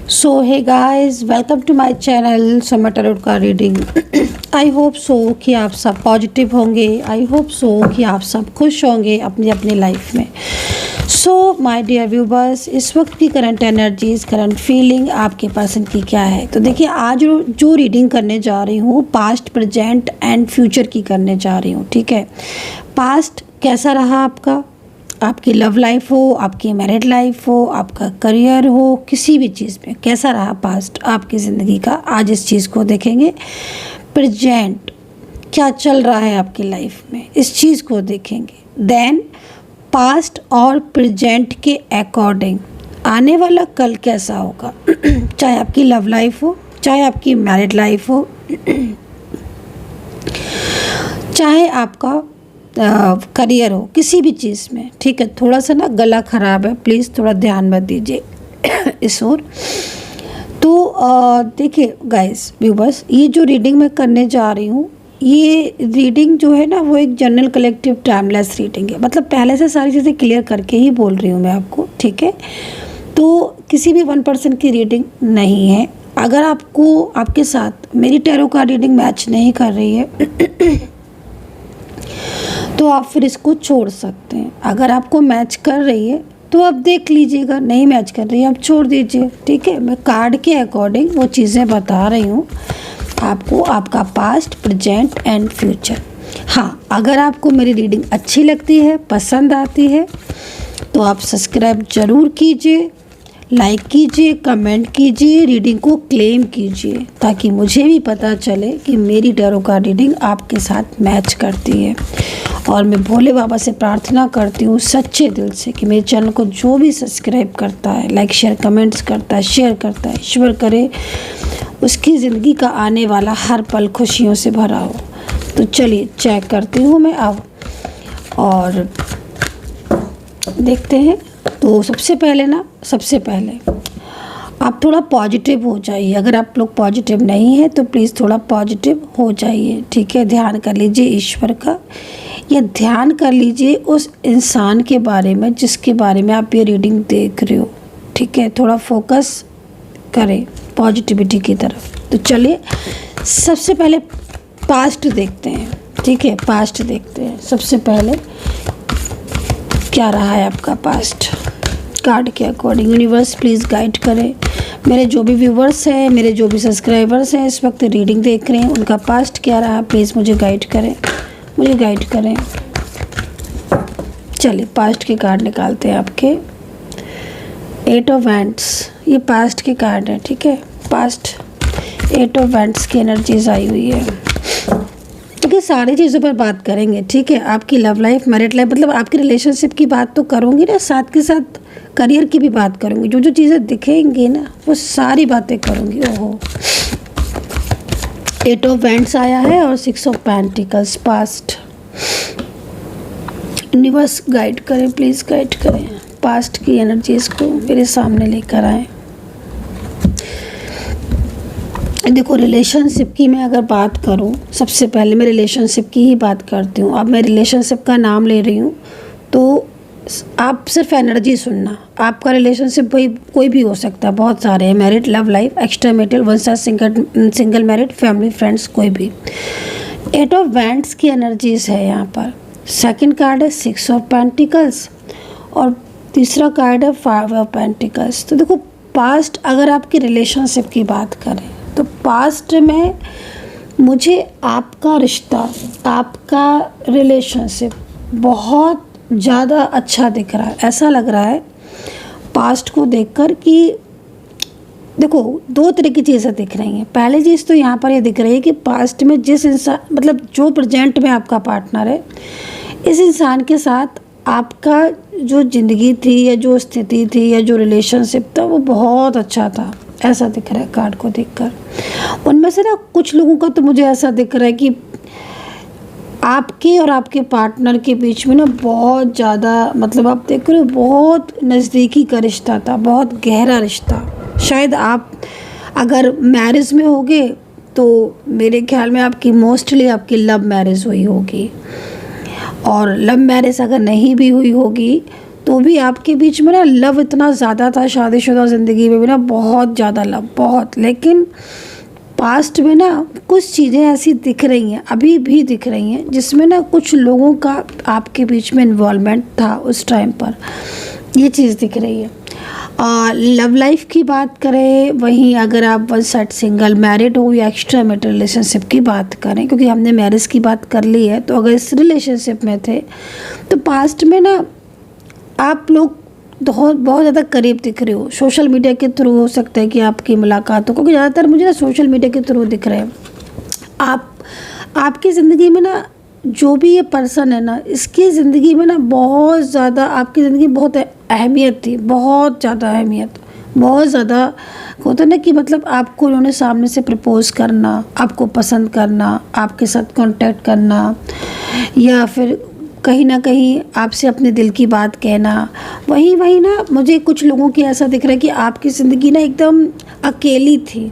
So hey guys, welcome to my channel Samay tarot का reading. I hope so कि आप सब पॉजिटिव होंगे। आई होप सो कि आप सब खुश होंगे अपनी अपनी लाइफ में। सो माय डियर व्यूवर्स, इस वक्त की करंट एनर्जीज, करंट फीलिंग आपके पर्सन की क्या है। तो देखिए, आज जो रीडिंग करने जा रही हूँ पास्ट, प्रेजेंट एंड फ्यूचर की करने जा रही हूँ। ठीक है, पास्ट कैसा रहा आपका, आपकी लव लाइफ हो, आपकी मैरिड लाइफ हो, आपका करियर हो, किसी भी चीज़ में कैसा रहा पास्ट आपकी ज़िंदगी का, आज इस चीज़ को देखेंगे। प्रेजेंट क्या चल रहा है आपकी लाइफ में, इस चीज़ को देखेंगे। देन पास्ट और प्रेजेंट के अकॉर्डिंग आने वाला कल कैसा होगा चाहे आपकी लव लाइफ हो, चाहे आपकी मैरिड लाइफ हो, चाहे आपका करियर हो, किसी भी चीज़ में। ठीक है, थोड़ा सा ना गला ख़राब है, प्लीज़ थोड़ा ध्यान मत दीजिए इस ओर। तो देखिए गाइस व्यूवर्स, ये जो रीडिंग मैं करने जा रही हूँ, ये रीडिंग जो है ना वो एक जनरल कलेक्टिव टाइमलेस रीडिंग है। मतलब पहले से सारी चीज़ें क्लियर करके ही बोल रही हूँ मैं आपको। ठीक है, तो किसी भी वन पर्सन की रीडिंग नहीं है। अगर आपको आपके साथ मेरी टैरो का रीडिंग मैच नहीं कर रही है तो आप फिर इसको छोड़ सकते हैं। अगर आपको मैच कर रही है तो आप देख लीजिएगा, नहीं मैच कर रही है आप छोड़ दीजिए। ठीक है, मैं कार्ड के अकॉर्डिंग वो चीज़ें बता रही हूँ आपको, आपका पास्ट, प्रेजेंट एंड फ्यूचर। हाँ, अगर आपको मेरी रीडिंग अच्छी लगती है, पसंद आती है, तो आप सब्सक्राइब ज़रूर कीजिए, लाइक कीजिए, कमेंट कीजिए, रीडिंग को क्लेम कीजिए, ताकि मुझे भी पता चले कि मेरी टैरो का रीडिंग आपके साथ मैच करती है। और मैं भोले बाबा से प्रार्थना करती हूँ सच्चे दिल से कि मेरे चैनल को जो भी सब्सक्राइब करता है, लाइक शेयर कमेंट्स करता है, शेयर करता है, ईश्वर करे उसकी ज़िंदगी का आने वाला हर पल खुशियों से भरा हो। तो चलिए चेक करती हूँ मैं अब और देखते हैं। तो सबसे पहले आप थोड़ा पॉजिटिव हो जाइए। अगर आप लोग पॉजिटिव नहीं है तो प्लीज़ थोड़ा पॉजिटिव हो जाइए। ठीक है, ध्यान कर लीजिए ईश्वर का, या ध्यान कर लीजिए उस इंसान के बारे में जिसके बारे में आप ये रीडिंग देख रहे हो। ठीक है, थोड़ा फोकस करें पॉजिटिविटी की तरफ। तो चलिए सबसे पहले पास्ट देखते हैं। ठीक है, पास्ट देखते हैं सबसे पहले क्या रहा है आपका पास्ट कार्ड के अकॉर्डिंग। यूनिवर्स प्लीज़ गाइड करें मेरे जो भी व्यूवर्स हैं, मेरे जो भी सब्सक्राइबर्स हैं इस वक्त रीडिंग देख रहे हैं, उनका पास्ट क्या रहा, प्लीज़ मुझे गाइड करें, मुझे गाइड करें। चलिए पास्ट के कार्ड निकालते हैं आपके। 8 ऑफ वैंड्स, ये पास्ट के कार्ड है। ठीक है, पास्ट 8 ऑफ वैंड्स की एनर्जीज आई हुई है। क्योंकि सारी चीज़ों पर बात करेंगे। ठीक है, आपकी लव लाइफ, मैरिड लाइफ, मतलब आपकी रिलेशनशिप की बात तो करूँगी ना, साथ के साथ करियर की भी बात करूँगी। जो जो चीज़ें दिखेंगी ना वो सारी बातें करूँगी। ओहो, 8 ऑफ वैंड्स आया है और 6 of pentacles past. Universe guide करें, प्लीज़ गाइड करें, पास्ट की एनर्जीज़ को मेरे सामने लेकर आए। देखो, रिलेशनशिप की मैं अगर बात करूं, सबसे पहले मैं रिलेशनशिप की ही बात करती हूं। अब मैं रिलेशनशिप का नाम ले रही हूं तो आप सिर्फ एनर्जी सुनना। आपका रिलेशनशिप कोई भी हो सकता है, बहुत सारे हैं, married, love life, extra marital, one side, single married, family, friends, कोई भी। 8 ऑफ वैंड्स की एनर्जीज है यहाँ पर। सेकंड कार्ड है 6 ऑफ पेंटिकल्स और तीसरा कार्ड है 5 ऑफ पेंटिकल्स। तो देखो, पास्ट अगर आपकी रिलेशनशिप की बात करें तो पास्ट में मुझे आपका रिश्ता, आपका रिलेशनशिप बहुत ज़्यादा अच्छा दिख रहा है। ऐसा लग रहा है पास्ट को देखकर कि देखो, दो तरह की चीज़ें दिख रही हैं। पहली चीज़ तो यहाँ पर ये दिख रही है कि पास्ट में जिस इंसान, मतलब जो प्रेजेंट में आपका पार्टनर है, इस इंसान के साथ आपका जो ज़िंदगी थी या जो स्थिति थी या जो रिलेशनशिप था वो बहुत अच्छा था। ऐसा दिख रहा है कार्ड को देखकर। उनमें से ना कुछ लोगों का तो मुझे ऐसा दिख रहा है कि आपके और आपके पार्टनर के बीच में ना बहुत ज़्यादा, मतलब आप देख रहे हो, बहुत नज़दीकी का रिश्ता था, बहुत गहरा रिश्ता। शायद आप अगर मैरिज में होगे तो मेरे ख्याल में आपकी मोस्टली आपकी लव मैरिज हुई होगी, और लव मैरिज अगर नहीं भी हुई होगी तो भी आपके बीच में ना लव इतना ज़्यादा था शादीशुदा ज़िंदगी में भी ना, बहुत ज़्यादा लव, बहुत। लेकिन पास्ट में ना कुछ चीज़ें ऐसी दिख रही हैं, अभी भी दिख रही हैं, जिसमें ना कुछ लोगों का आपके बीच में इन्वॉल्वमेंट था उस टाइम पर, ये चीज़ दिख रही है। लव लाइफ की बात करें, वहीं अगर आप वन साइड सिंगल मैरिड हो या एक्स्ट्रा मैरिटल रिलेशनशिप की बात करें, क्योंकि हमने मैरिज की बात कर ली है, तो अगर इस रिलेशनशिप में थे तो पास्ट में ना आप लोग बहुत ज़्यादा करीब दिख रहे हो। सोशल मीडिया के थ्रू हो सकता है कि आपकी मुलाकात हो, क्योंकि ज़्यादातर मुझे ना सोशल मीडिया के थ्रू दिख रहे हैं। आपकी ज़िंदगी में ना जो भी ये पर्सन है ना, इसकी ज़िंदगी में ना बहुत ज़्यादा, आपकी ज़िंदगी बहुत अहमियत थी, बहुत ज़्यादा अहमियत, बहुत ज़्यादा होता ना कि मतलब आपको उन्होंने सामने से प्रपोज करना, आपको पसंद करना, आपके साथ कांटेक्ट करना, या फिर कहीं ना कहीं आपसे अपने दिल की बात कहना। वही ना मुझे कुछ लोगों की ऐसा दिख रहा है कि आपकी ज़िंदगी ना एकदम अकेली थी,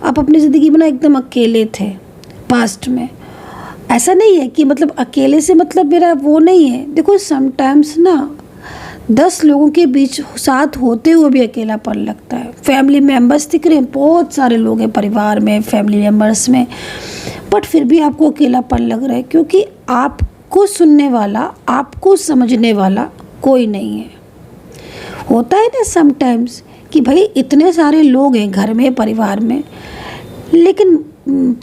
आप अपनी ज़िंदगी में ना एकदम अकेले थे पास्ट में। ऐसा नहीं है कि मतलब अकेले से मतलब मेरा वो नहीं है, देखो समटाइम्स ना 10 लोगों के बीच साथ होते हुए भी अकेलापन लगता है। फैमिली मेम्बर्स दिख रहे हैं, बहुत सारे लोग हैं परिवार में, फैमिली मेम्बर्स में, बट फिर भी आपको अकेलापन लग रहा है, क्योंकि आपको सुनने वाला, आपको समझने वाला कोई नहीं है। होता है ना समटाइम्स कि भाई इतने सारे लोग हैं घर में, परिवार में, लेकिन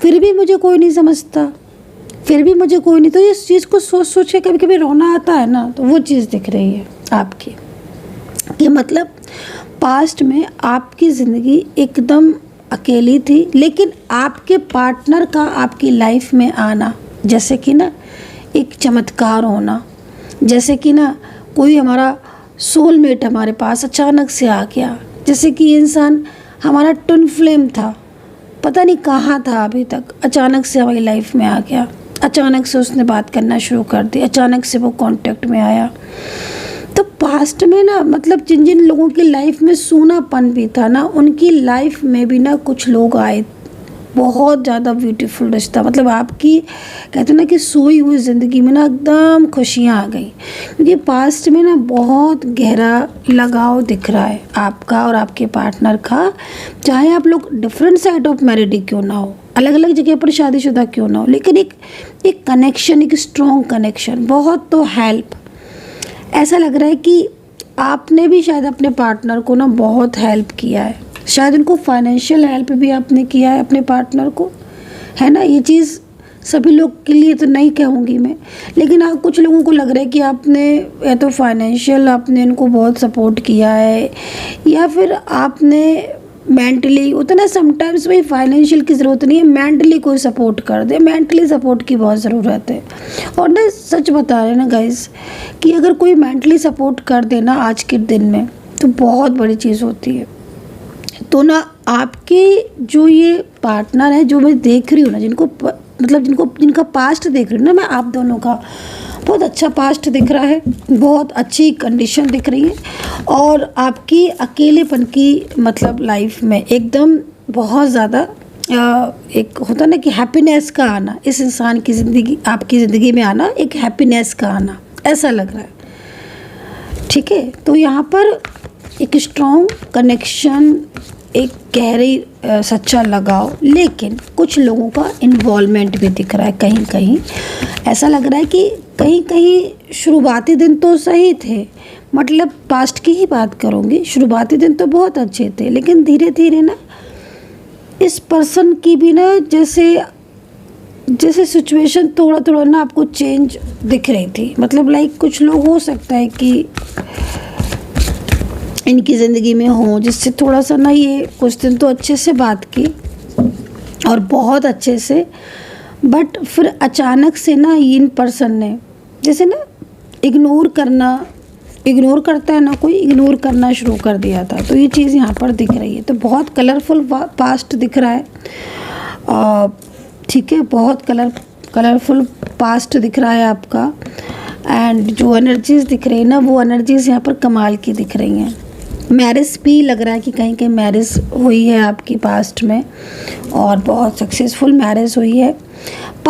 फिर भी मुझे कोई नहीं समझता, फिर भी मुझे कोई नहीं। तो इस चीज़ को सोच सोच के कभी कभी रोना आता है ना, तो वो चीज़ दिख रही है आपकी कि मतलब पास्ट में आपकी ज़िंदगी एकदम अकेली थी, लेकिन आपके पार्टनर का आपकी लाइफ में आना जैसे कि ना एक चमत्कार होना, जैसे कि ना कोई हमारा सोलमेट हमारे पास अचानक से आ गया, जैसे कि इंसान हमारा ट्विन फ्लेम था, पता नहीं कहाँ था अभी तक, अचानक से हमारी लाइफ में आ गया, अचानक से उसने बात करना शुरू कर दी, अचानक से वो कांटेक्ट में आया। तो पास्ट में ना मतलब जिन जिन लोगों की लाइफ में सूनापन भी था ना, उनकी लाइफ में भी ना कुछ लोग आए, बहुत ज़्यादा ब्यूटीफुल रिश्ता, मतलब आपकी कहते हैं ना कि सोई हुई ज़िंदगी में ना एकदम खुशियाँ आ गई, क्योंकि पास्ट में ना बहुत गहरा लगाव दिख रहा है आपका और आपके पार्टनर का। चाहे आप लोग different side of married he क्यों ना हो, अलग अलग जगह पर शादीशुदा क्यों ना हो, लेकिन एक कनेक्शन, एक स्ट्रॉन्ग कनेक्शन, बहुत तो हेल्प। ऐसा लग रहा है कि आपने भी शायद अपने पार्टनर को ना बहुत हेल्प किया है, शायद उनको फाइनेंशियल हेल्प भी आपने किया है अपने पार्टनर को, है ना। ये चीज़ सभी लोग के लिए तो नहीं कहूँगी मैं, लेकिन हाँ कुछ लोगों को लग रहा है कि आपने या तो फाइनेंशियल आपने इनको बहुत सपोर्ट किया है, या फिर आपने मेंटली, उतना समटाइम्स भाई फाइनेंशियल की ज़रूरत नहीं है, मेंटली कोई सपोर्ट कर दे, मेंटली सपोर्ट की बहुत ज़रूरत है। और ना सच बता रहे ना गाइस कि अगर कोई मेंटली सपोर्ट कर दे ना आज के दिन में, तो बहुत बड़ी चीज़ होती है। तो ना आपके जो ये पार्टनर है, जो मैं देख रही हूँ ना, जिनका पास्ट देख रही हूँ ना मैं, आप दोनों का बहुत अच्छा पास्ट दिख रहा है, बहुत अच्छी कंडीशन दिख रही है, और आपकी अकेलेपन की मतलब लाइफ में एकदम बहुत ज़्यादा एक होता ना कि हैप्पीनेस का आना, इस इंसान की ज़िंदगी, आपकी ज़िंदगी में आना, एक हैप्पीनेस का आना, ऐसा लग रहा है। ठीक है, तो यहाँ पर एक स्ट्रॉन्ग कनेक्शन, एक गहरी सच्चा लगाव, लेकिन कुछ लोगों का इन्वॉल्वमेंट भी दिख रहा है कहीं कहीं। ऐसा लग रहा है कि कहीं कहीं शुरुआती दिन तो सही थे, मतलब पास्ट की ही बात करूँगी, शुरुआती दिन तो बहुत अच्छे थे, लेकिन धीरे धीरे ना इस पर्सन की भी ना जैसे सिचुएशन थोड़ा थोड़ा ना आपको चेंज दिख रही थी। मतलब लाइक कुछ लोग हो सकता है कि इनकी ज़िंदगी में हो जिससे थोड़ा सा ना ये कुछ दिन तो अच्छे से बात की और बहुत अच्छे से, बट फिर अचानक से ना इन पर्सन ने जैसे ना इग्नोर करता है ना कोई, इग्नोर करना शुरू कर दिया था। तो ये चीज़ यहाँ पर दिख रही है। तो बहुत कलरफुल पास्ट दिख रहा है, ठीक है, बहुत कलरफुल पास्ट दिख रहा है आपका। एंड जो एनर्जीज़ दिख रही है ना, वो एनर्जीज़ यहाँ पर कमाल की दिख रही हैं। मैरिज भी लग रहा है कि कहीं कहीं मैरिज हुई है आपकी पास्ट में, और बहुत सक्सेसफुल मैरिज हुई है।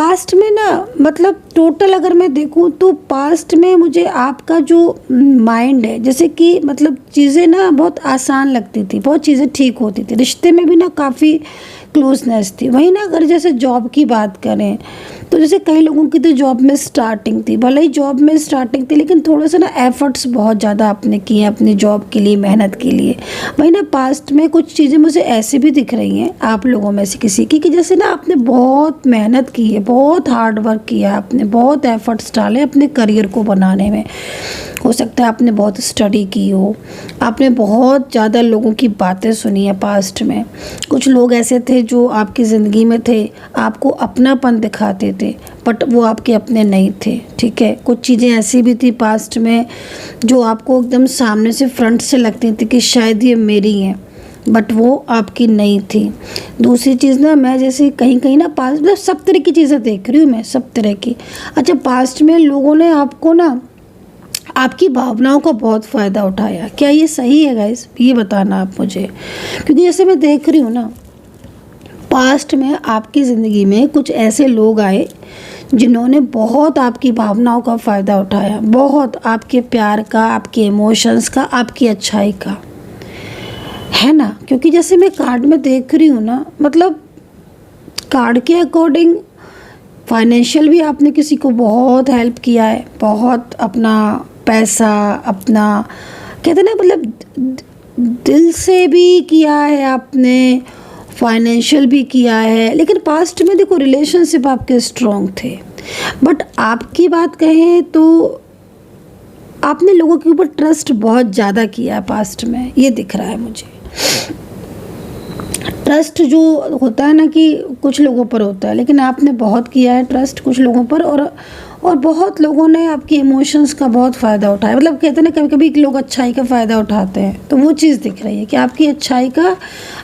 पास्ट में ना मतलब टोटल अगर मैं देखूं तो पास्ट में मुझे आपका जो माइंड है, जैसे कि मतलब चीज़ें ना बहुत आसान लगती थी, बहुत चीज़ें ठीक होती थी, रिश्ते में भी ना काफ़ी क्लोजनेस थी। वहीं ना अगर जैसे जॉब की बात करें तो जैसे कई लोगों की तो जॉब में स्टार्टिंग थी, भले ही जॉब में स्टार्टिंग थी लेकिन थोड़ा सा ना एफर्ट्स बहुत ज़्यादा आपने किए अपनी जॉब के लिए, मेहनत के लिए। वहीं ना पास्ट में कुछ चीज़ें मुझे ऐसे भी दिख रही हैं आप लोगों में से किसी की, कि जैसे ना आपने बहुत मेहनत की है, बहुत हार्ड वर्क किया, आपने बहुत एफर्ट्स डाले अपने करियर को बनाने में। हो सकता है आपने बहुत स्टडी की हो, आपने बहुत ज़्यादा लोगों की बातें सुनी है पास्ट में। कुछ लोग ऐसे थे जो आपकी ज़िंदगी में थे, आपको अपनापन दिखाते थे बट वो आपके अपने नहीं थे, ठीक है। कुछ चीज़ें ऐसी भी थी पास्ट में जो आपको एकदम सामने से फ्रंट से लगती थी कि शायद ये मेरी हैं, बट वो आपकी नहीं थी। दूसरी चीज़ ना, मैं जैसे कहीं कहीं ना पास्ट मतलब सब तरह की चीज़ें देख रही हूँ मैं, सब तरह की। अच्छा, पास्ट में लोगों ने आपको ना आपकी भावनाओं का बहुत फ़ायदा उठाया, क्या ये सही है गाइस? ये बताना आप मुझे, क्योंकि जैसे मैं देख रही हूँ ना पास्ट में आपकी ज़िंदगी में कुछ ऐसे लोग आए जिन्होंने बहुत आपकी भावनाओं का फ़ायदा उठाया, बहुत आपके प्यार का, आपके इमोशंस का, आपकी अच्छाई का, है ना। क्योंकि जैसे मैं कार्ड में देख रही हूँ ना, मतलब कार्ड के अकॉर्डिंग फाइनेंशियल भी आपने किसी को बहुत हेल्प किया है, बहुत अपना पैसा, अपना कहते हैं ना मतलब दिल से भी किया है आपने, फाइनेंशियल भी किया है। लेकिन पास्ट में देखो रिलेशनशिप आपके स्ट्रॉन्ग थे, बट आपकी बात कहें तो आपने लोगों के ऊपर ट्रस्ट बहुत ज़्यादा किया है पास्ट में, ये दिख रहा है मुझे। ट्रस्ट जो होता है ना कि कुछ लोगों पर होता है, लेकिन आपने बहुत किया है ट्रस्ट कुछ लोगों पर, और बहुत लोगों ने आपके इमोशंस का बहुत फ़ायदा उठाया। मतलब कहते हैं ना कभी कभी लोग अच्छाई का फ़ायदा उठाते हैं, तो वो चीज़ दिख रही है कि आपकी अच्छाई का,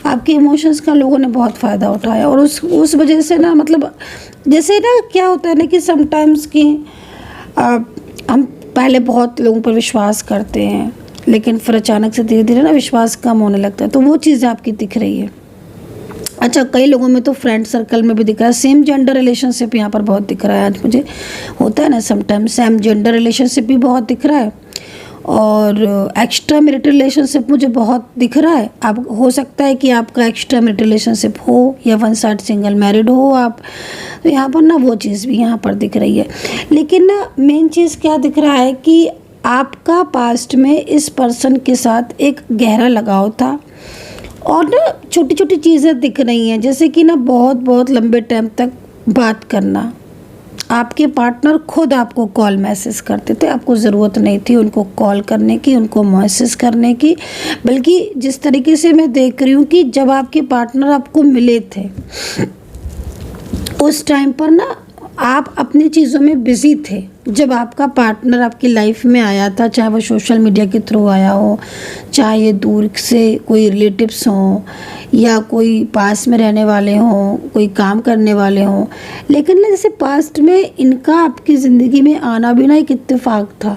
आपके इमोशंस का लोगों ने बहुत फ़ायदा उठाया। और उस वजह से ना मतलब जैसे ना क्या होता है ना कि समटाइम्स कि हम पहले बहुत लोगों पर विश्वास करते हैं लेकिन फिर अचानक से धीरे धीरे ना विश्वास कम होने लगता है, तो वो चीज़ आपकी दिख रही है। अच्छा, कई लोगों में तो फ्रेंड सर्कल में भी दिख रहा है, सेम जेंडर रिलेशनशिप यहाँ पर बहुत दिख रहा है आज मुझे। होता है ना समटाइम सेम जेंडर रिलेशनशिप भी बहुत दिख रहा है, और एक्स्ट्रा मैरिटल रिलेशनशिप मुझे बहुत दिख रहा है। आप हो सकता है कि आपका एक्स्ट्रा मैरिटल रिलेशनशिप हो या वन साइड सिंगल मैरिड हो आप, तो यहाँ पर ना वो चीज़ भी यहाँ पर दिख रही है। लेकिन ना मेन चीज़ क्या दिख रहा है कि आपका पास्ट में इस पर्सन के साथ एक गहरा लगाव था, और ना छोटी छोटी चीज़ें दिख रही हैं, जैसे कि ना बहुत बहुत लंबे टाइम तक बात करना। आपके पार्टनर खुद आपको कॉल मैसेज करते थे, आपको ज़रूरत नहीं थी उनको कॉल करने की, उनको मैसेज करने की। बल्कि जिस तरीके से मैं देख रही हूँ कि जब आपके पार्टनर आपको मिले थे उस टाइम पर ना आप अपनी चीज़ों में बिज़ी थे। जब आपका पार्टनर आपकी लाइफ में आया था, चाहे वो सोशल मीडिया के थ्रू आया हो, चाहे ये दूर से कोई रिलेटिव्स हों या कोई पास में रहने वाले हों, कोई काम करने वाले हों, लेकिन ना जैसे पास्ट में इनका आपकी ज़िंदगी में आना भी ना एक इत्तेफाक था,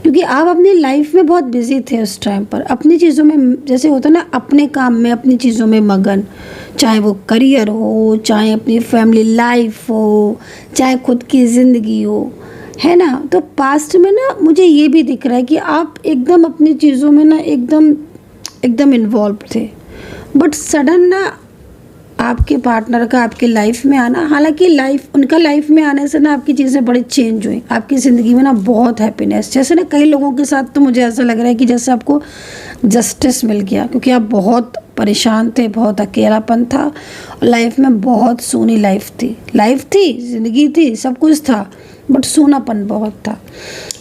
क्योंकि आप अपनी लाइफ में बहुत बिजी थे उस टाइम पर, अपनी चीज़ों में, जैसे होता है ना अपने काम में, अपनी चीज़ों में मगन, चाहे वो करियर हो, चाहे अपनी फैमिली लाइफ हो, चाहे खुद की ज़िंदगी हो, है ना। तो पास्ट में ना मुझे ये भी दिख रहा है कि आप एकदम अपनी चीज़ों में ना एकदम इन्वॉल्व थे, बट सडन ना आपके पार्टनर का आपकी लाइफ में आना, हालांकि उनका लाइफ में आने से ना आपकी चीज़ें बड़ी चेंज हुई, आपकी ज़िंदगी में ना बहुत हैप्पीनेस, जैसे ना कई लोगों के साथ तो मुझे ऐसा लग रहा है कि जैसे आपको जस्टिस मिल गया, क्योंकि आप बहुत परेशान थे, बहुत अकेलापन था, और लाइफ में बहुत सूनी लाइफ थी, ज़िंदगी थी, सब कुछ था, बट सूनापन बहुत था,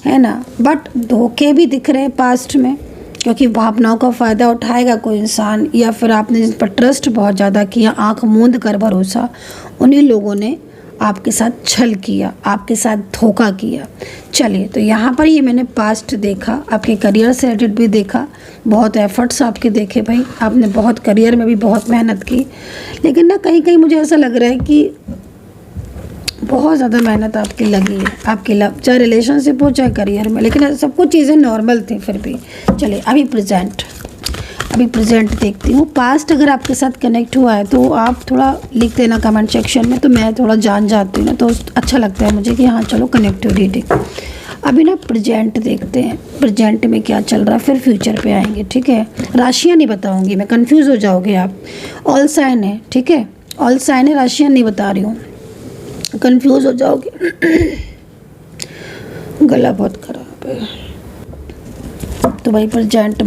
है ना। बट धोखे भी दिख रहे हैं पास्ट में, क्योंकि भावनाओं का फ़ायदा उठाएगा कोई इंसान, या फिर आपने जिन पर ट्रस्ट बहुत ज़्यादा किया, आंख मूंद कर भरोसा, उन्हीं लोगों ने आपके साथ छल किया, आपके साथ धोखा किया। चलिए, तो यहाँ पर ये मैंने पास्ट देखा, आपके करियर से रिलेटेड भी देखा, बहुत एफर्ट्स आपके देखे भाई, आपने बहुत करियर में भी बहुत मेहनत की, लेकिन ना कहीं कहीं मुझे ऐसा लग रहा है कि बहुत ज़्यादा मेहनत आपकी लगी है, आपकी चाहे रिलेशनशिप हो चाहे करियर में, लेकिन सब कुछ चीज़ें नॉर्मल थी फिर भी। चलिए, अभी अभी प्रेजेंट देखती हूँ। पास्ट अगर आपके साथ कनेक्ट हुआ है तो आप थोड़ा लिख देना कमेंट सेक्शन में, तो मैं थोड़ा जान जाती हूँ ना, तो अच्छा लगता है मुझे कि हाँ चलो कनेक्टिव रीडिंग। अभी ना प्रेजेंट देखते हैं, प्रेजेंट में क्या चल रहा है, फिर फ्यूचर पे आएंगे, ठीक है। राशियाँ नहीं बताऊँगी मैं, कंफ्यूज हो जाओगे आप। ऑल साइन है, ठीक है, ऑल साइन है, राशियाँ नहीं बता रही हूँ, कंफ्यूज हो जाओगे। गला बहुत खराब है। तो भाई प्रेजेंट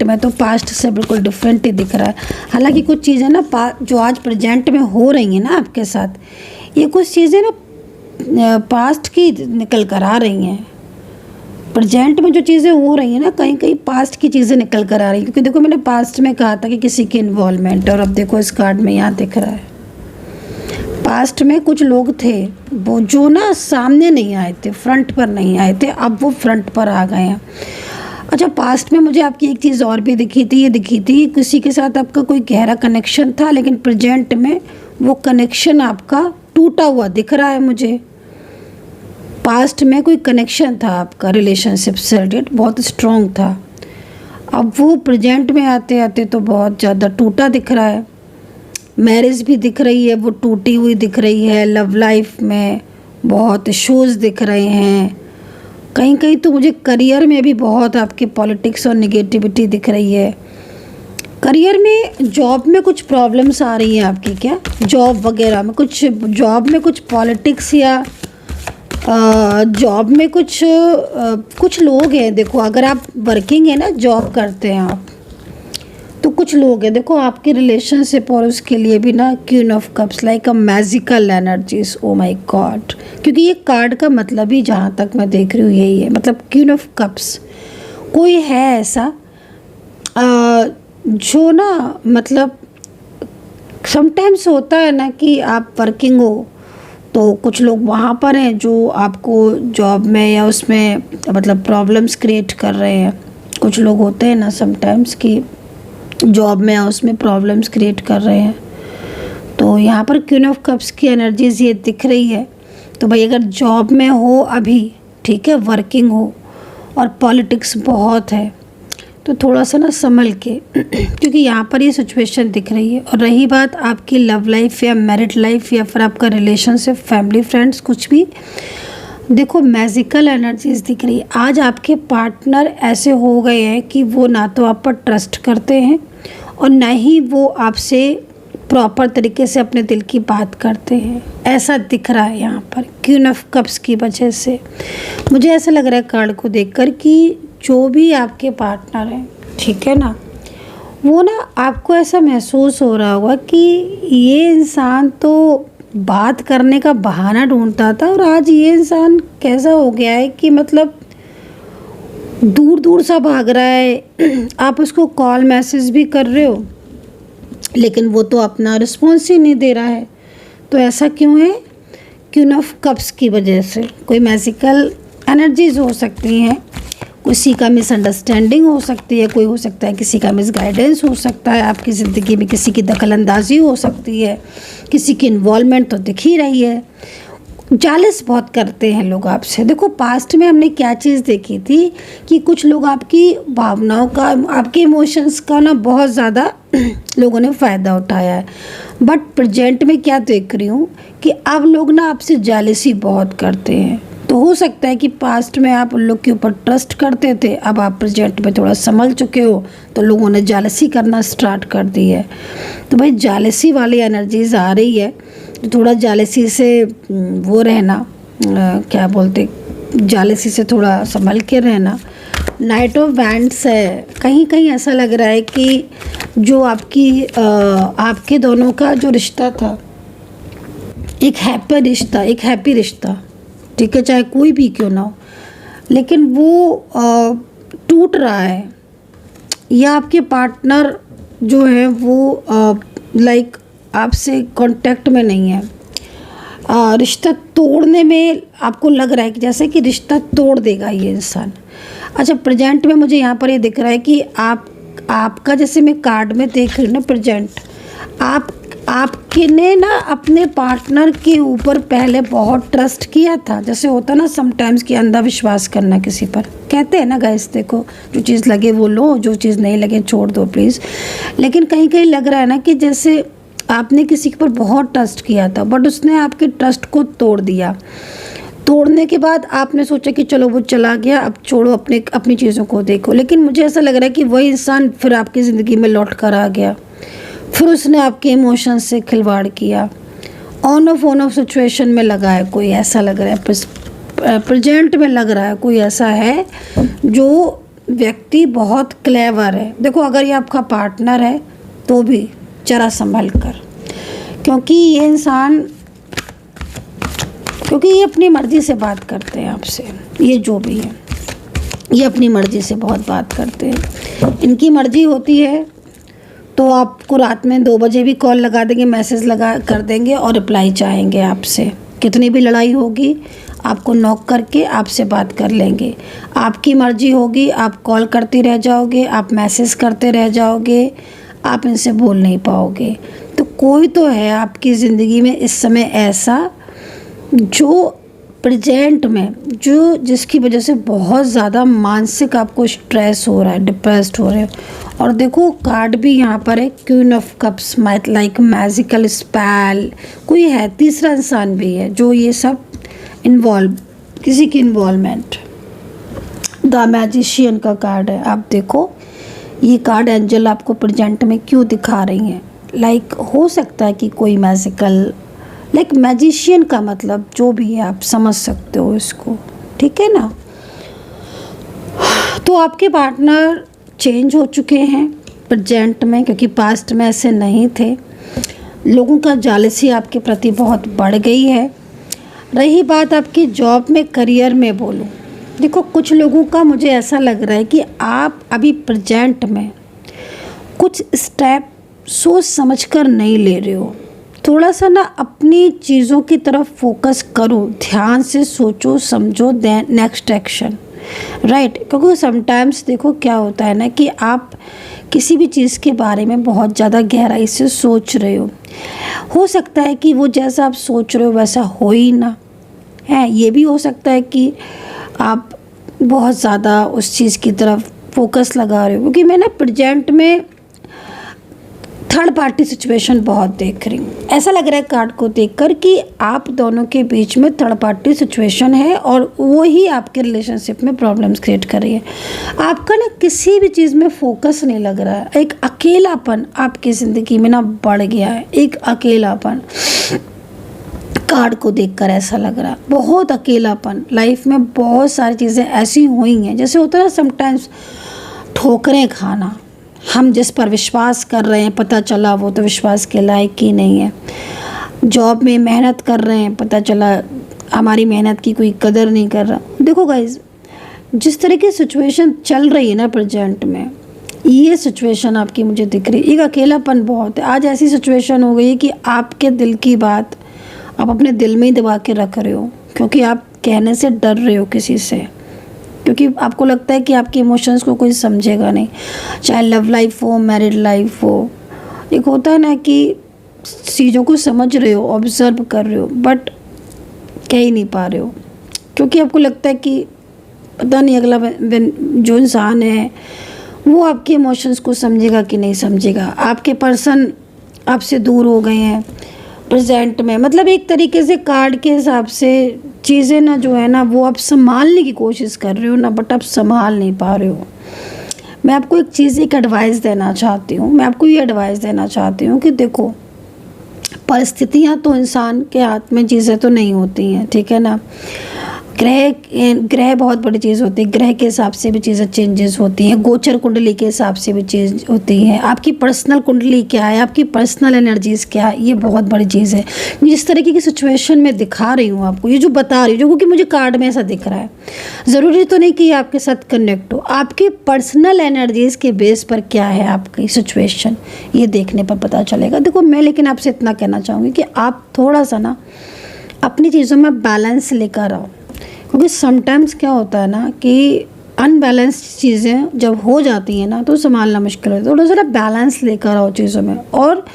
में तो पास्ट से बिल्कुल डिफरेंट ही दिख रहा है। हालांकि कुछ चीज़ें ना जो आज प्रेजेंट में हो रही हैं ना आपके साथ, ये कुछ चीज़ें ना पास्ट की निकल कर आ रही हैं। प्रेजेंट में जो चीज़ें हो रही हैं ना, कहीं कहीं पास्ट की चीज़ें निकल कर आ रही हैं। क्योंकि देखो मैंने पास्ट में कहा था कि किसी की इन्वॉल्वमेंट, और अब देखो इस कार्ड में यहाँ दिख रहा है पास्ट में कुछ लोग थे वो जो ना सामने नहीं आए थे, फ्रंट पर नहीं आए थे, अब वो फ्रंट पर आ गए हैं। अच्छा, पास्ट में मुझे आपकी एक चीज़ और भी दिखी थी, ये दिखी थी किसी के साथ आपका कोई गहरा कनेक्शन था, लेकिन प्रेजेंट में वो कनेक्शन आपका टूटा हुआ दिख रहा है मुझे। पास्ट में कोई कनेक्शन था आपका रिलेशनशिप से रिलेटेड, बहुत स्ट्रॉन्ग था, अब वो प्रेजेंट में आते आते तो बहुत ज़्यादा टूटा दिख रहा है। मैरिज भी दिख रही है, वो टूटी हुई दिख रही है। लव लाइफ में बहुत इश्यूज़ दिख रहे हैं। कहीं कहीं तो मुझे करियर में भी बहुत आपके पॉलिटिक्स और नेगेटिविटी दिख रही है। करियर में, जॉब में कुछ प्रॉब्लम्स आ रही हैं आपकी, क्या जॉब वगैरह में कुछ, जॉब में कुछ पॉलिटिक्स या जॉब में कुछ लोग हैं। देखो अगर आप वर्किंग है ना, जॉब करते हैं आप, तो कुछ लोग हैं देखो आपके रिलेशनशिप, और उसके लिए भी ना queen of cups like a magical energies. Oh my God, क्योंकि ये कार्ड का मतलब ही जहाँ तक मैं देख रही हूँ यही है, मतलब क्वीन ऑफ कप्स कोई है ऐसा जो ना, मतलब समटाइम्स होता है ना कि आप वर्किंग हो तो कुछ लोग वहाँ पर हैं जो आपको जॉब में या उसमें मतलब प्रॉब्लम्स क्रिएट कर रहे हैं। कुछ लोग होते हैं ना समटाइम्स कि जॉब में या उसमें प्रॉब्लम्स क्रिएट कर रहे हैं। तो यहाँ पर क्वीन ऑफ कप्स की एनर्जीज ये दिख रही है। तो भाई अगर जॉब में हो अभी, ठीक है, वर्किंग हो और पॉलिटिक्स बहुत है, तो थोड़ा सा ना संभल के क्योंकि यहाँ पर ये सिचुएशन दिख रही है। और रही बात आपकी लव लाइफ या मैरिड लाइफ या फिर आपका रिलेशनशिप, फैमिली, फ्रेंड्स, कुछ भी, देखो मैजिकल एनर्जीज दिख रही है। आज आपके पार्टनर ऐसे हो गए हैं कि वो ना तो आप पर ट्रस्ट करते हैं और ना ही वो आपसे प्रॉपर तरीके से अपने दिल की बात करते हैं, ऐसा दिख रहा है यहाँ पर क्वीन ऑफ कप्स की वजह से। मुझे ऐसा लग रहा है कार्ड को देखकर कि जो भी आपके पार्टनर हैं, ठीक है ना, वो ना आपको ऐसा महसूस हो रहा होगा कि ये इंसान तो बात करने का बहाना ढूंढता था और आज ये इंसान कैसा हो गया है कि मतलब दूर दूर सा भाग रहा है। आप उसको कॉल मैसेज भी कर रहे हो लेकिन वो तो अपना रिस्पॉन्स ही नहीं दे रहा है। तो ऐसा क्यों है? क्वीन ऑफ कप्स की वजह से कोई मैजिकल एनर्जीज हो सकती हैं, किसी का मिसअंडरस्टैंडिंग हो सकती है, कोई हो सकता है किसी का मिसगाइडेंस हो सकता है, आपकी ज़िंदगी में किसी की दखलंदाजी हो सकती है, किसी की इन्वॉल्वमेंट तो दिख ही रही है। जालिस बहुत करते हैं लोग आपसे। देखो पास्ट में हमने क्या चीज़ देखी थी कि कुछ लोग आपकी भावनाओं का, आपके इमोशंस का ना बहुत ज़्यादा लोगों ने फ़ायदा उठाया है। बट प्रेजेंट में क्या देख रही हूँ कि अब लोग ना आपसे जालिसी बहुत करते हैं। तो हो सकता है कि पास्ट में आप उन लोग के ऊपर ट्रस्ट करते थे, अब आप प्रेजेंट में थोड़ा संभल चुके हो तो लोगों ने जालसी करना स्टार्ट कर दी है। तो भाई जालसी वाली एनर्जीज आ रही है, तो थोड़ा जालसी से वो रहना, क्या बोलते, जालसी से थोड़ा संभल के रहना। नाइट ऑफ वैंड्स है, कहीं कहीं ऐसा लग रहा है कि जो आपके दोनों का जो रिश्ता था, एक हैप्पी रिश्ता, ठीक है, चाहे कोई भी क्यों ना हो, लेकिन वो टूट रहा है, या आपके पार्टनर जो है वो लाइक आपसे कांटेक्ट में नहीं है। रिश्ता तोड़ने में आपको लग रहा है कि जैसे कि रिश्ता तोड़ देगा ये इंसान। अच्छा, प्रेजेंट में मुझे यहाँ पर ये दिख रहा है कि आपका, जैसे मैं कार्ड में देख रही हूँ ना प्रेजेंट, आपने ना अपने पार्टनर के ऊपर पहले बहुत ट्रस्ट किया था। जैसे होता ना समटाइम्स कि अंधा विश्वास करना किसी पर, कहते हैं ना गाइस, देखो जो चीज़ लगे वो लो, जो चीज़ नहीं लगे छोड़ दो प्लीज़। लेकिन कहीं कहीं लग रहा है ना कि जैसे आपने किसी के ऊपर बहुत ट्रस्ट किया था, बट उसने आपके ट्रस्ट को तोड़ दिया। तोड़ने के बाद आपने सोचा कि चलो वो चला गया, अब छोड़ो, अपनी चीज़ों को देखो। लेकिन मुझे ऐसा लग रहा है कि वही इंसान फिर आपकी ज़िंदगी में लौट कर आ गया, फिर उसने आपके इमोशंस से खिलवाड़ किया, ऑन ऑफ सिचुएशन में लगा है कोई, ऐसा लग रहा है प्रेजेंट में लग रहा है कोई ऐसा है जो व्यक्ति बहुत क्लेवर है। देखो अगर ये आपका पार्टनर है तो भी जरा संभल कर, क्योंकि ये अपनी मर्ज़ी से बात करते हैं आपसे। ये जो भी है ये अपनी मर्ज़ी से बहुत बात करते हैं। इनकी मर्ज़ी होती है तो आपको रात में 2 बजे भी कॉल लगा देंगे, मैसेज लगा कर देंगे और रिप्लाई चाहेंगे आपसे। कितनी भी लड़ाई होगी आपको नॉक करके आपसे बात कर लेंगे। आपकी मर्ज़ी होगी, आप कॉल करते रह जाओगे, आप मैसेज करते रह जाओगे, आप इनसे बोल नहीं पाओगे। तो कोई तो है आपकी ज़िंदगी में इस समय ऐसा जो प्रेजेंट में जिसकी वजह से बहुत ज़्यादा मानसिक आपको स्ट्रेस हो रहा है, डिप्रेस्ड हो रहे हो। और देखो कार्ड भी यहाँ पर है, queen of cups, like magical spell, कोई है, तीसरा इंसान भी है जो ये सब किसी की इन्वॉल्वमेंट। द मैजिशियन का कार्ड है। आप देखो ये कार्ड एंजल आपको प्रेजेंट में क्यों दिखा रही हैं। लाइक हो सकता है कि कोई मैजिकल, लाइक मैजिशियन का मतलब जो भी है आप समझ सकते हो इसको, ठीक है ना। तो आपके पार्टनर चेंज हो चुके हैं प्रेजेंट में, क्योंकि पास्ट में ऐसे नहीं थे। लोगों का जालसी आपके प्रति बहुत बढ़ गई है। रही बात आपकी जॉब में, करियर में बोलूँ, देखो कुछ लोगों का मुझे ऐसा लग रहा है कि आप अभी प्रेजेंट में कुछ स्टेप सोच समझकर नहीं ले रहे हो। थोड़ा सा ना अपनी चीज़ों की तरफ फोकस करो, ध्यान से सोचो समझो, देन नेक्स्ट एक्शन, राइट। क्योंकि समटाइम्स देखो क्या होता है ना कि आप किसी भी चीज़ के बारे में बहुत ज़्यादा गहराई से सोच रहे हो सकता है कि वो जैसा आप सोच रहे हो वैसा हो ही ना है। ये भी हो सकता है कि आप बहुत ज़्यादा उस चीज़ की तरफ फोकस लगा रहे हो। क्योंकि मैं ना प्रेजेंट में थर्ड पार्टी सिचुएशन बहुत देख रही हूँ। ऐसा लग रहा है कार्ड को देखकर कि आप दोनों के बीच में थर्ड पार्टी सिचुएशन है और वो ही आपके रिलेशनशिप में प्रॉब्लम्स क्रिएट कर रही है। आपका ना किसी भी चीज़ में फोकस नहीं लग रहा है। एक अकेलापन आपकी ज़िंदगी में ना बढ़ गया है, एक अकेलापन कार्ड को देखकर ऐसा लग रहा है, बहुत अकेलापन। लाइफ में बहुत सारी चीज़ें ऐसी हुई हैं, जैसे होता है ना समटाइम्स ठोकरें खाना, हम जिस पर विश्वास कर रहे हैं पता चला वो तो विश्वास के लायक ही नहीं है। जॉब में मेहनत कर रहे हैं, पता चला हमारी मेहनत की कोई कदर नहीं कर रहा। देखो गाइज, जिस तरह की सिचुएशन चल रही है ना प्रेजेंट में, ये सिचुएशन आपकी मुझे दिख रही है, एक अकेलापन बहुत है। आज ऐसी सिचुएशन हो गई है कि आपके दिल की बात आप अपने दिल में ही दबा के रख रहे हो, क्योंकि आप कहने से डर रहे हो किसी से, क्योंकि आपको लगता है कि आपके इमोशंस को कोई समझेगा नहीं। चाहे लव लाइफ हो, मैरिड लाइफ हो, एक होता है ना कि चीज़ों को समझ रहे हो, ऑब्जर्व कर रहे हो, बट कह ही नहीं पा रहे हो, क्योंकि आपको लगता है कि पता नहीं अगला जो इंसान है वो आपके इमोशंस को समझेगा कि नहीं समझेगा। आपके पर्सन आपसे दूर हो गए हैं प्रेजेंट में। मतलब एक तरीके से कार्ड के हिसाब से चीज़ें ना जो है ना वो आप संभालने की कोशिश कर रहे हो ना, बट आप संभाल नहीं पा रहे हो। मैं आपको एक एडवाइस देना चाहती हूँ। मैं आपको ये एडवाइस देना चाहती हूँ कि देखो, परिस्थितियाँ तो इंसान के हाथ में चीज़ें तो नहीं होती हैं, ठीक है ना। ग्रह बहुत बड़ी चीज़ होती है, ग्रह के हिसाब से भी चीज़ें चेंजेस होती हैं, गोचर कुंडली के हिसाब से भी चेंज होती हैं। आपकी पर्सनल कुंडली क्या है, आपकी पर्सनल एनर्जीज़ क्या है, ये बहुत बड़ी चीज़ है। जिस तरीके की सिचुएशन में दिखा रही हूँ आपको, ये जो बता रही हूँ, जो क्योंकि मुझे कार्ड में ऐसा दिख रहा है, ज़रूरी तो नहीं कि ये आपके साथ कनेक्ट हो। आपके पर्सनल एनर्जीज़ के बेस पर क्या है आपकी सिचुएशन, ये देखने पर पता चलेगा। देखो मैं लेकिन आपसे इतना कहना चाहूँगी कि आप थोड़ा सा ना अपनी चीज़ों में बैलेंस लेकर आओ, क्योंकि समटाइम्स क्या होता है ना कि अनबैलेंस चीज़ें जब हो जाती हैं ना तो संभालना मुश्किल होता है। थोड़ा सा बैलेंस लेकर आओ चीज़ों में, और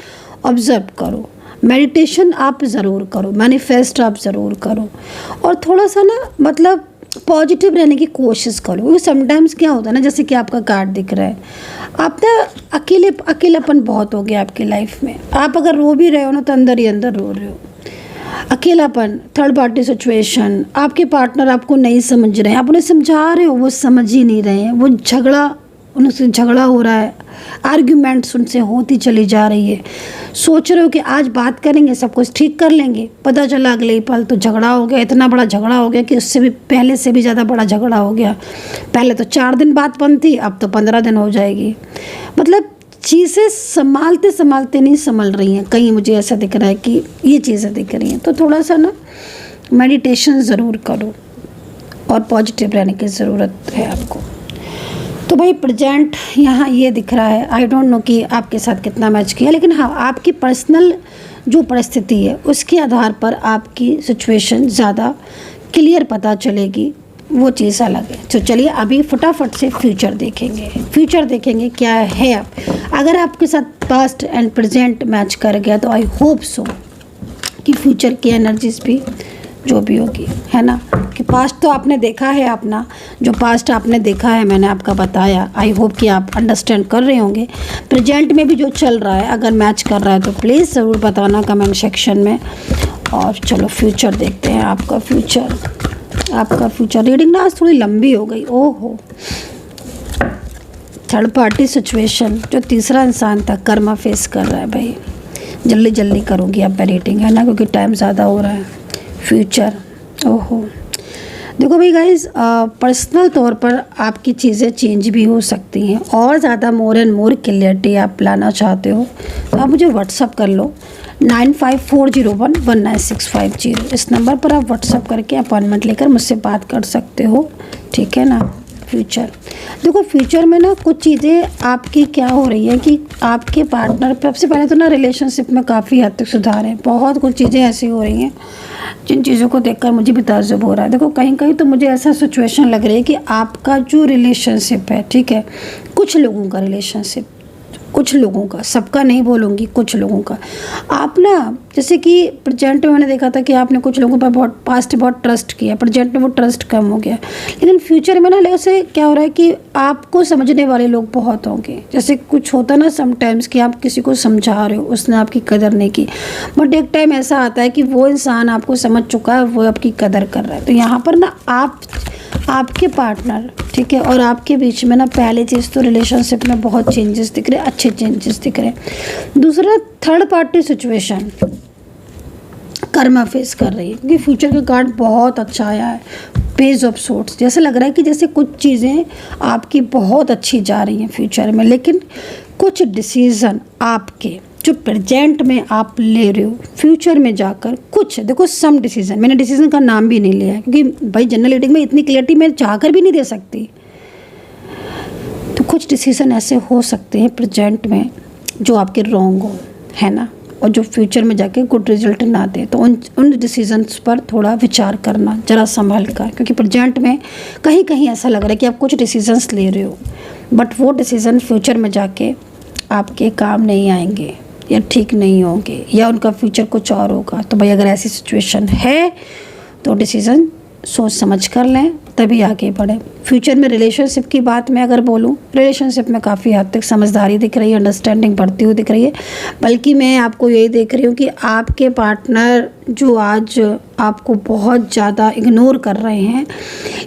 ऑब्ज़र्व करो, मेडिटेशन आप ज़रूर करो, मैनिफेस्ट आप ज़रूर करो, और थोड़ा सा ना मतलब पॉजिटिव रहने की कोशिश करो। क्योंकि समटाइम्स क्या होता है ना, जैसे कि आपका कार्ड दिख रहा है, आप ना अकेलापन बहुत हो गया आपकी लाइफ में। आप अगर रो भी रहे हो ना तो अंदर ही अंदर रो रहे हो। अकेलापन, थर्ड पार्टी सिचुएशन, आपके पार्टनर आपको नहीं समझ रहे हैं, आप उन्हें समझा रहे हो वो समझ ही नहीं रहे हैं, वो उनसे झगड़ा हो रहा है, आर्ग्यूमेंट्स उनसे होती चली जा रही है। सोच रहे हो कि आज बात करेंगे, सब कुछ ठीक कर लेंगे, पता चला अगले ही पल तो झगड़ा हो गया, इतना बड़ा झगड़ा हो गया कि उससे भी पहले से भी ज़्यादा बड़ा झगड़ा हो गया। पहले तो 4 दिन बात बनती, अब तो 15 दिन हो जाएगी। मतलब चीज़ें संभालते संभालते नहीं संभल रही हैं। कहीं मुझे ऐसा दिख रहा है कि ये चीज़ें दिख रही हैं, तो थोड़ा सा ना मेडिटेशन ज़रूर करो और पॉजिटिव रहने की ज़रूरत है आपको। तो भाई प्रेजेंट यहाँ ये दिख रहा है, आई डोंट नो कि आपके साथ कितना मैच किया, लेकिन हाँ आपकी पर्सनल जो परिस्थिति है उसके आधार पर आपकी सिचुएशन ज़्यादा क्लियर पता चलेगी, वो चीज़ अलग है। तो चलिए अभी फटाफट से फ्यूचर देखेंगे क्या है। अगर आपके साथ पास्ट एंड प्रेजेंट मैच कर गया तो आई होप सो कि फ्यूचर की एनर्जीज भी जो भी होगी, है ना, कि पास्ट तो आपने देखा है, अपना जो पास्ट आपने देखा है मैंने आपका बताया, आई होप कि आप अंडरस्टैंड कर रहे होंगे। प्रेजेंट में भी जो चल रहा है अगर मैच कर रहा है तो प्लीज़ ज़रूर बताना कमेंट सेक्शन में। और चलो फ्यूचर देखते हैं, आपका फ्यूचर रीडिंग ना आज थोड़ी लंबी हो गई। ओहो, थर्ड पार्टी सिचुएशन, जो तीसरा इंसान था कर्मा फेस कर रहा है भाई, जल्दी करूँगी अब मैं रीडिंग, है ना, क्योंकि टाइम ज़्यादा हो रहा है। फ्यूचर, ओहो, देखो भाई गाइस, पर्सनल तौर पर आपकी चीज़ें चेंज भी हो सकती हैं, और ज़्यादा मोर एंड मोर क्लियरिटी आप लाना चाहते हो तो आप मुझे व्हाट्सअप कर लो 9540119650। इस नंबर पर आप व्हाट्सअप करके अपॉइंटमेंट लेकर मुझसे बात कर सकते हो, ठीक है ना। फ्यूचर देखो, फ्यूचर में ना कुछ चीज़ें आपकी क्या हो रही है कि आपके पार्टनर, सबसे पहले तो ना रिलेशनशिप में काफ़ी हद तक सुधार है। बहुत कुछ चीज़ें ऐसी हो रही हैं जिन चीज़ों को देखकर मुझे भी ताज्जुब हो रहा है। देखो कहीं कहीं तो मुझे ऐसा सिचुएशन लग रही है कि आपका जो रिलेशनशिप है, ठीक है, कुछ लोगों का रिलेशनशिप, कुछ लोगों का, सबका नहीं बोलूँगी, कुछ लोगों का, आप ना जैसे कि प्रेजेंट में मैंने देखा था कि आपने कुछ लोगों पर पास्ट बहुत ट्रस्ट किया, प्रेजेंट में वो ट्रस्ट कम हो गया, लेकिन फ्यूचर में ना ऐसे क्या हो रहा है कि आपको समझने वाले लोग बहुत होंगे। जैसे कुछ होता ना समटाइम्स कि आप किसी को समझा रहे हो, उसने आपकी कदर नहीं की, बट एक टाइम ऐसा आता है कि वो इंसान आपको समझ चुका है, वो आपकी कदर कर रहा है। तो यहाँ पर ना आपके पार्टनर, ठीक है, और आपके बीच में ना पहली चीज़ तो रिलेशनशिप में बहुत चेंजेस दिख रहे हैं, अच्छे चेंजेस दिख रहे हैं। दूसरा, third party situation Karma face कर रही है, क्योंकि फ्यूचर का कार्ड बहुत अच्छा आया है, पेज ऑफ सोर्ट्स। जैसे लग रहा है कि जैसे कुछ चीज़ें आपकी बहुत अच्छी जा रही हैं फ्यूचर में, लेकिन कुछ डिसीज़न आपके जो प्रेजेंट में आप ले रहे हो, फ्यूचर में जाकर कुछ, देखो सम डिसीज़न, मैंने डिसीज़न का नाम भी नहीं लिया है क्योंकि भाई जनरल रीडिंग में इतनी क्लियरिटी मैं चाहकर भी नहीं दे सकती। तो कुछ डिसीज़न ऐसे हो सकते हैं प्रेजेंट में जो आपके रॉन्ग हो, है ना, और जो फ्यूचर में जाके गुड रिजल्ट ना दे। तो उन डिसीजंस पर थोड़ा विचार करना ज़रा संभल कर, क्योंकि प्रेजेंट में कहीं कहीं ऐसा लग रहा है कि आप कुछ डिसीजंस ले रहे हो, बट वो डिसीज़न फ्यूचर में जाके आपके काम नहीं आएंगे या ठीक नहीं होंगे, या उनका फ्यूचर कुछ और होगा। तो भाई अगर ऐसी सिचुएशन है तो डिसीज़न सोच समझ कर लें, तभी आगे बढ़ें। फ्यूचर में रिलेशनशिप की बात मैं अगर बोलूँ, रिलेशनशिप में काफ़ी हद तक समझदारी दिख रही है, अंडरस्टैंडिंग बढ़ती हुई दिख रही है। बल्कि मैं आपको यही देख रही हूँ कि आपके पार्टनर जो आज आपको बहुत ज़्यादा इग्नोर कर रहे हैं,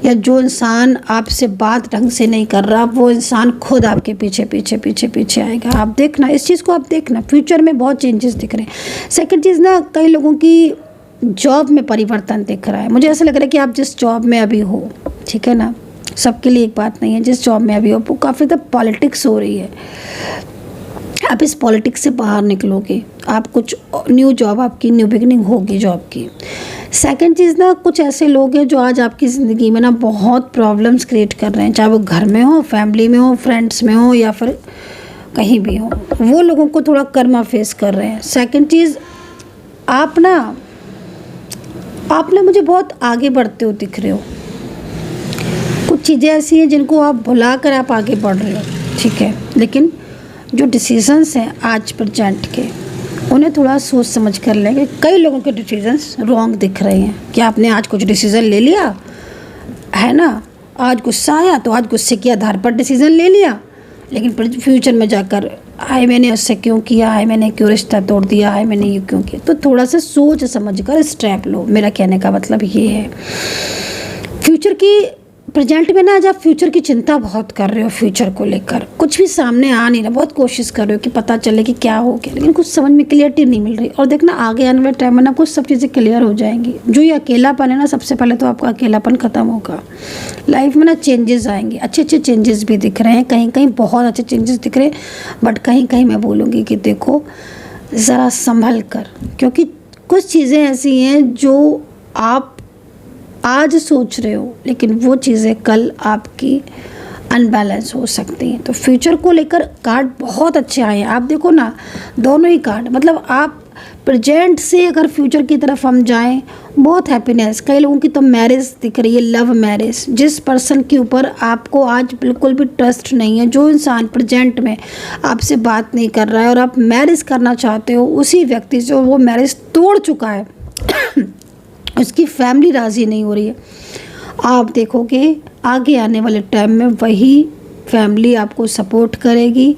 या जो इंसान आपसे बात ढंग से नहीं कर रहा, वो इंसान खुद आपके पीछे आएगा। आप देखना, इस चीज़ को आप देखना, फ्यूचर में बहुत चेंजेस दिख रहे हैं। सेकेंड चीज़ ना, कई लोगों की जॉब में परिवर्तन दिख रहा है। मुझे ऐसा लग रहा है कि आप जिस जॉब में अभी हो, ठीक है ना, सबके लिए एक बात नहीं है, जिस जॉब में अभी हो वो काफ़ी ज़्यादा पॉलिटिक्स हो रही है। आप इस पॉलिटिक्स से बाहर निकलोगे, आप कुछ न्यू जॉब, आपकी न्यू बिगनिंग होगी जॉब की। सेकंड चीज़ ना, कुछ ऐसे लोग हैं जो आज आपकी ज़िंदगी में ना बहुत प्रॉब्लम्स क्रिएट कर रहे हैं, चाहे वो घर में हो, फैमिली में हो, फ्रेंड्स में हो, या फिर कहीं भी हो, वो लोगों को थोड़ा कर्मा फेस कर रहे हैं। सेकंड चीज़, आप ना मुझे बहुत आगे बढ़ते हो दिख रहे हो। कुछ चीज़ें ऐसी हैं जिनको आप भुला कर आप आगे बढ़ रहे हो, ठीक है, लेकिन जो डिसीजंस हैं आज प्रेजेंट के, उन्हें थोड़ा सोच समझ कर लेंगे। कई लोगों के डिसीजंस रॉन्ग दिख रहे हैं कि आपने आज कुछ डिसीज़न ले लिया है ना, आज गुस्सा आया तो आज गुस्से के आधार पर डिसीज़न ले लिया, लेकिन फ्यूचर में जाकर हाय मैंने उससे क्यों किया, हाय मैंने क्यों रिश्ता तोड़ दिया, हाय मैंने ये क्यों किया। तो थोड़ा सा सोच समझ कर स्टेप लो, मेरा कहने का मतलब ये है। फ्यूचर की प्रेजेंट में ना आज आप फ्यूचर की चिंता बहुत कर रहे हो, फ्यूचर को लेकर कुछ भी सामने आ नहीं रहा, बहुत कोशिश कर रहे हो कि पता चले कि क्या हो गया, लेकिन कुछ समझ में क्लियरिटी नहीं मिल रही। और देखना आगे आने वाले टाइम में ना कुछ सब चीज़ें क्लियर हो जाएंगी। जो ये अकेलापन है ना, सबसे पहले तो आपका अकेलापन ख़त्म होगा। लाइफ में ना चेंजेस आएंगे, अच्छे अच्छे चेंजेस भी दिख रहे हैं, कहीं कहीं बहुत अच्छे चेंजेस दिख रहे हैं, बट कहीं कहीं मैं बोलूँगी कि देखो ज़रा संभल कर, क्योंकि कुछ चीज़ें ऐसी हैं जो आप आज सोच रहे हो लेकिन वो चीज़ें कल आपकी अनबैलेंस हो सकती हैं। तो फ्यूचर को लेकर कार्ड बहुत अच्छे आए हैं। आप देखो ना, दोनों ही कार्ड, मतलब आप प्रेजेंट से अगर फ्यूचर की तरफ हम जाएं, बहुत हैप्पीनेस। कई लोगों की तो मैरिज दिख रही है, लव मैरिज। जिस पर्सन के ऊपर आपको आज बिल्कुल भी ट्रस्ट नहीं है, जो इंसान प्रेजेंट में आपसे बात नहीं कर रहा है और आप मैरिज करना चाहते हो उसी व्यक्ति से, और वो मैरिज तोड़ चुका है उसकी फैमिली राज़ी नहीं हो रही है, आप देखोगे आगे आने वाले टाइम में वही फैमिली आपको सपोर्ट करेगी,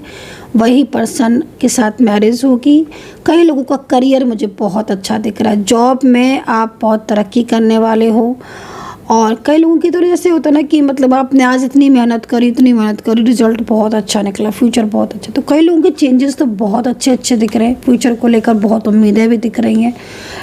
वही पर्सन के साथ मैरिज होगी। कई लोगों का करियर मुझे बहुत अच्छा दिख रहा है, जॉब में आप बहुत तरक्की करने वाले हो। और कई लोगों की तो ऐसे होता है ना कि मतलब आपने आज इतनी मेहनत करी, रिजल्ट बहुत अच्छा निकला, फ्यूचर बहुत अच्छा। तो कई लोगों के चेंजेस तो बहुत अच्छे अच्छे दिख रहे हैं, फ्यूचर को लेकर बहुत उम्मीदें भी दिख रही हैं।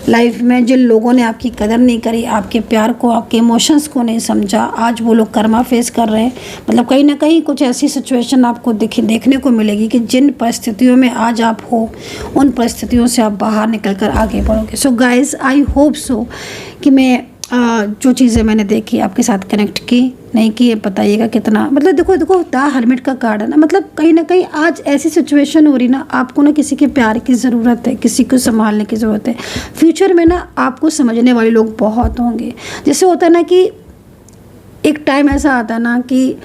लाइफ में जिन लोगों ने आपकी कदर नहीं करी, आपके प्यार को, आपके इमोशंस को नहीं समझा, आज वो लोग कर्मा फेस कर रहे हैं। मतलब कहीं ना कहीं कुछ ऐसी सिचुएशन आपको देखने को मिलेगी कि जिन परिस्थितियों में आज आप हो, उन परिस्थितियों से आप बाहर निकल कर आगे बढ़ोगे। सो गाइज, आई होप सो कि मैं जो चीज़ें मैंने देखी आपके साथ कनेक्ट की, नहीं की, ये बताइएगा कितना। मतलब देखो द हर्मिट का कार्ड है ना, मतलब कहीं ना कहीं आज ऐसी सिचुएशन हो रही ना, आपको ना किसी के प्यार की ज़रूरत है, किसी को संभालने की ज़रूरत है। फ्यूचर में ना आपको समझने वाले लोग बहुत होंगे। जैसे होता है ना कि एक टाइम ऐसा आता है ना कि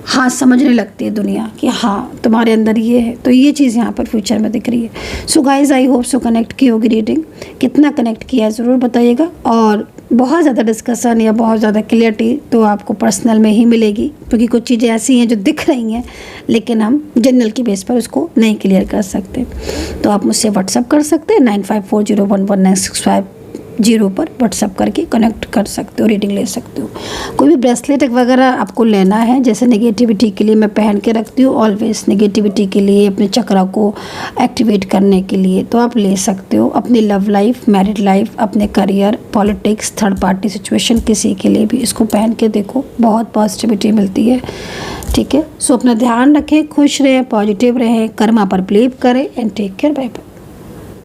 हाँ समझने लगती है दुनिया कि हाँ तुम्हारे अंदर ये है, तो ये चीज़ यहाँ पर फ्यूचर में दिख रही है। सो गाइज, आई होप सो कनेक्ट की होगी रीडिंग। कितना कनेक्ट किया है ज़रूर बताइएगा, और बहुत ज़्यादा डिस्कशन या बहुत ज़्यादा क्लियरिटी तो आपको पर्सनल में ही मिलेगी, क्योंकि कुछ चीज़ें ऐसी हैं जो दिख रही हैं लेकिन हम जनरल की बेस पर उसको नहीं क्लियर कर सकते। तो आप मुझसे व्हाट्सअप कर सकते हैं 9540119650 पर व्हाट्सअप करके कनेक्ट कर सकते हो, रीडिंग ले सकते हो। कोई भी ब्रेसलेट वगैरह आपको लेना है, जैसे नेगेटिविटी के लिए मैं पहन के रखती हूँ ऑलवेज, नेगेटिविटी के लिए, अपने चक्रा को एक्टिवेट करने के लिए, तो आप ले सकते हो। अपनी लव लाइफ, मैरिड लाइफ, अपने career, politics, third party situation, किसी के लिए भी इसको पहन के देखो, बहुत पॉजिटिविटी मिलती है। ठीक है, सो अपना ध्यान रखें, खुश रहें, पॉजिटिव रहें, कर्मा पर बिलीव करें and take care, bye bye.